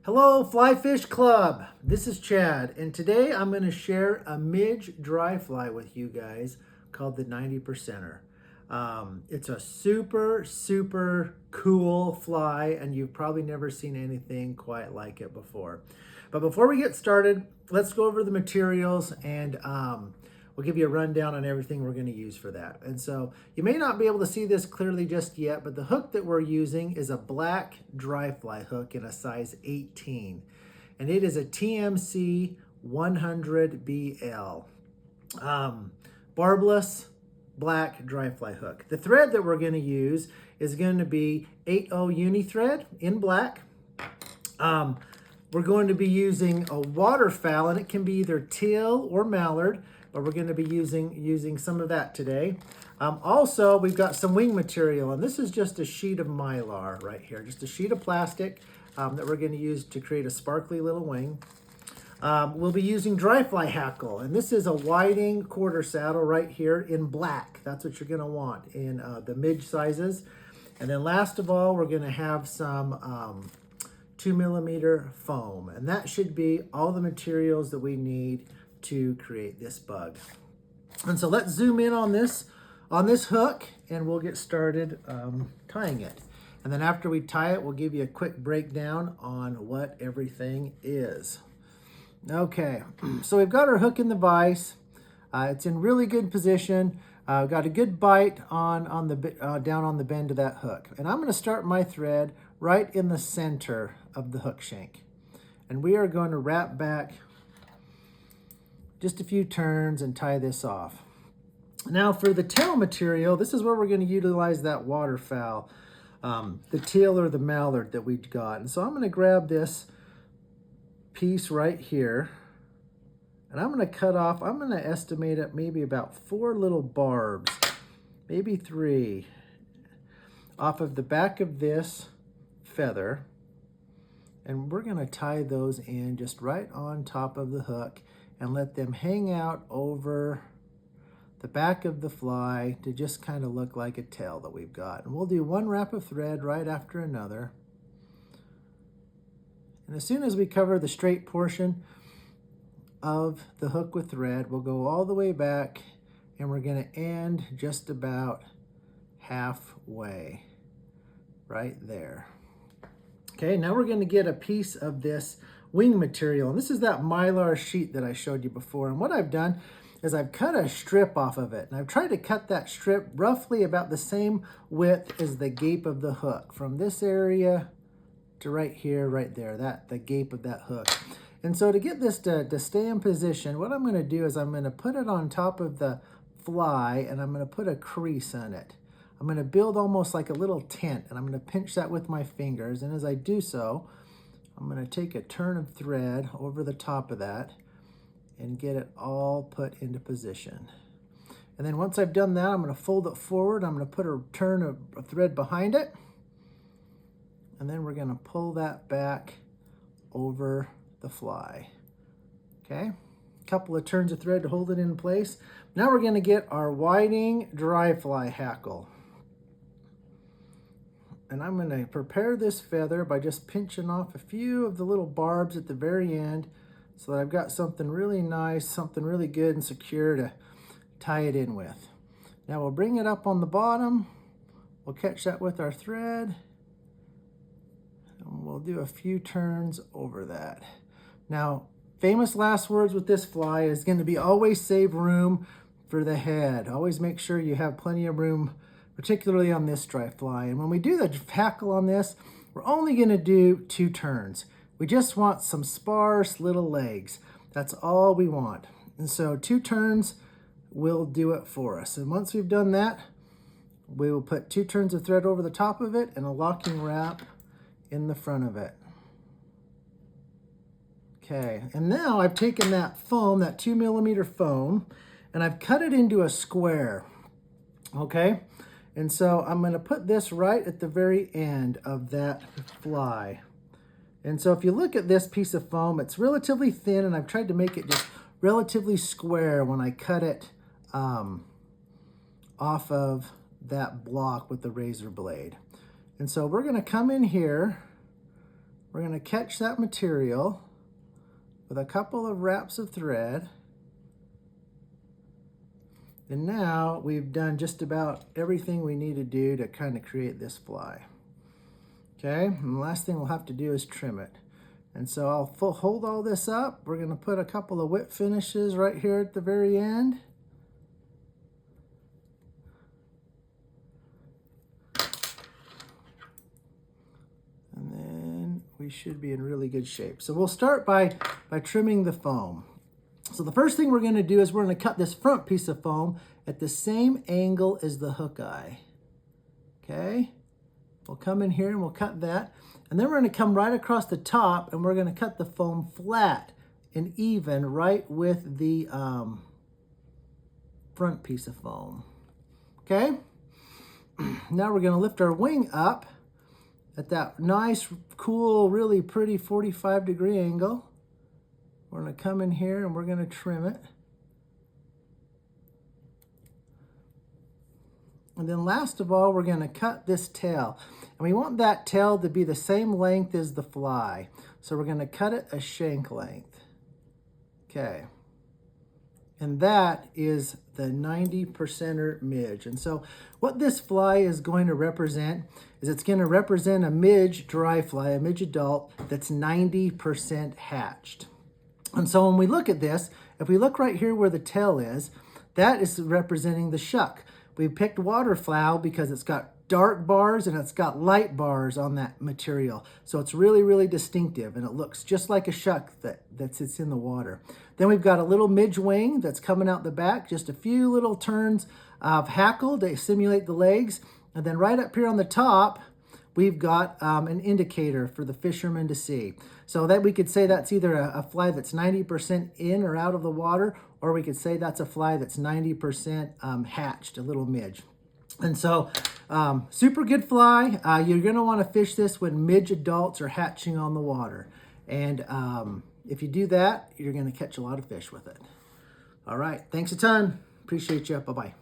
Hello, Fly Fish Club. This is Chad, and today I'm going to share a midge dry fly with you guys called the 90%er. It's a super cool fly, and you've probably never seen anything quite like it before. But before we get started, let's go over the materials and we'll give you a rundown on everything we're going to use for that. And so you may not be able to see this clearly just yet, but the hook that we're using is a black dry fly hook in a size 18. And it is a TMC 100BL. Barbless black dry fly hook. The thread that we're going to use is going to be 8/0 uni thread in black. We're going to be using a waterfowl, and it can be either teal or mallard, but we're going to be using some of that today. Also, we've got some wing material, and this is just a sheet of mylar right here, just a sheet of plastic that we're going to use to create a sparkly little wing. We'll be using dry fly hackle, and this is a whiting quarter saddle right here in black. That's what you're going to want in the midge sizes. And then last of all, we're going to have some 2mm foam, and that should be all the materials that we need to create this bug. And so let's zoom in on this hook, and we'll get started tying it. And then after we tie it, we'll give you a quick breakdown on what everything is. Okay, so we've got our hook in the vise. It's in really good position. Got a good bite on the down on the bend of that hook. And I'm going to start my thread right in the center of the hook shank. And we are going to wrap back just a few turns and tie this off. Now for the tail material, this is where we're going to utilize that waterfowl, the teal or the mallard that we've got. And so I'm going to grab this piece right here, and I'm going to cut off, I'm going to estimate it maybe about 4 little barbs, maybe 3, off of the back of this feather. And we're going to tie those in just right on top of the hook and let them hang out over the back of the fly to just kind of look like a tail that we've got. And we'll do one wrap of thread right after another. And as soon as we cover the straight portion of the hook with thread, we'll go all the way back, and we're going to end just about halfway right there. Okay, now we're going to get a piece of this wing material, and this is that mylar sheet that I showed you before. And what I've done is I've cut a strip off of it, and I've tried to cut that strip roughly about the same width as the gape of the hook, from this area to right here, right there, the gape of that hook. And so to get this to stay in position, what I'm going to do is I'm going to put it on top of the fly, and I'm going to put a crease on it. I'm going to build almost like a little tent, and I'm going to pinch that with my fingers. And as I do so, I'm going to take a turn of thread over the top of that and get it all put into position. And then once I've done that, I'm going to fold it forward. I'm going to put a turn of thread behind it. And then we're going to pull that back over the fly. Okay, a couple of turns of thread to hold it in place. Now we're going to get our whiting dry fly hackle. And I'm going to prepare this feather by just pinching off a few of the little barbs at the very end so that I've got something really nice, something really good and secure to tie it in with. Now we'll bring it up on the bottom. We'll catch that with our thread. And we'll do a few turns over that. Now, famous last words with this fly is going to be always save room for the head. Always make sure you have plenty of room, particularly on this dry fly. And when we do the hackle on this, we're only going to do 2 turns. We just want some sparse little legs. That's all we want. And so 2 turns will do it for us. And once we've done that, we will put 2 turns of thread over the top of it and a locking wrap in the front of it. Okay, and now I've taken that foam, that 2mm foam, and I've cut it into a square. Okay, and so I'm going to put this right at the very end of that fly. And so if you look at this piece of foam, it's relatively thin, and I've tried to make it just relatively square when I cut it off of that block with the razor blade. And so we're going to come in here we're going to catch that material with a couple of wraps of thread. And now we've done just about everything we need to do to kind of create this fly. Okay, and the last thing we'll have to do is trim it. And so I'll hold all this up. We're going to put a couple of whip finishes right here at the very end. And then we should be in really good shape. So we'll start by trimming the foam. So the first thing we're going to do is we're going to cut this front piece of foam at the same angle as the hook eye. Okay, we'll come in here and we'll cut that. And then we're going to come right across the top and we're going to cut the foam flat and even right with the front piece of foam. Okay, now we're going to lift our wing up at that nice, cool, really pretty 45-degree angle. We're going to come in here and we're going to trim it. And then last of all, we're going to cut this tail. And we want that tail to be the same length as the fly. So we're going to cut it a shank length. Okay. And that is the 90%er midge. And so what this fly is going to represent is it's going to represent a midge dry fly, a midge adult that's 90% hatched. And so when we look at this, if we look right here where the tail is, that is representing the shuck. We picked waterfowl because it's got dark bars and it's got light bars on that material. So it's really, really distinctive and it looks just like a shuck that sits in the water. Then we've got a little midge wing that's coming out the back, just a few little turns of hackle to simulate the legs. And then right up here on the top, we've got an indicator for the fisherman to see. So that we could say that's either a fly that's 90% in or out of the water, or we could say that's a fly that's 90% hatched, a little midge. And so super good fly. You're gonna wanna fish this when midge adults are hatching on the water. And if you do that, you're gonna catch a lot of fish with it. All right, thanks a ton. Appreciate you, bye-bye.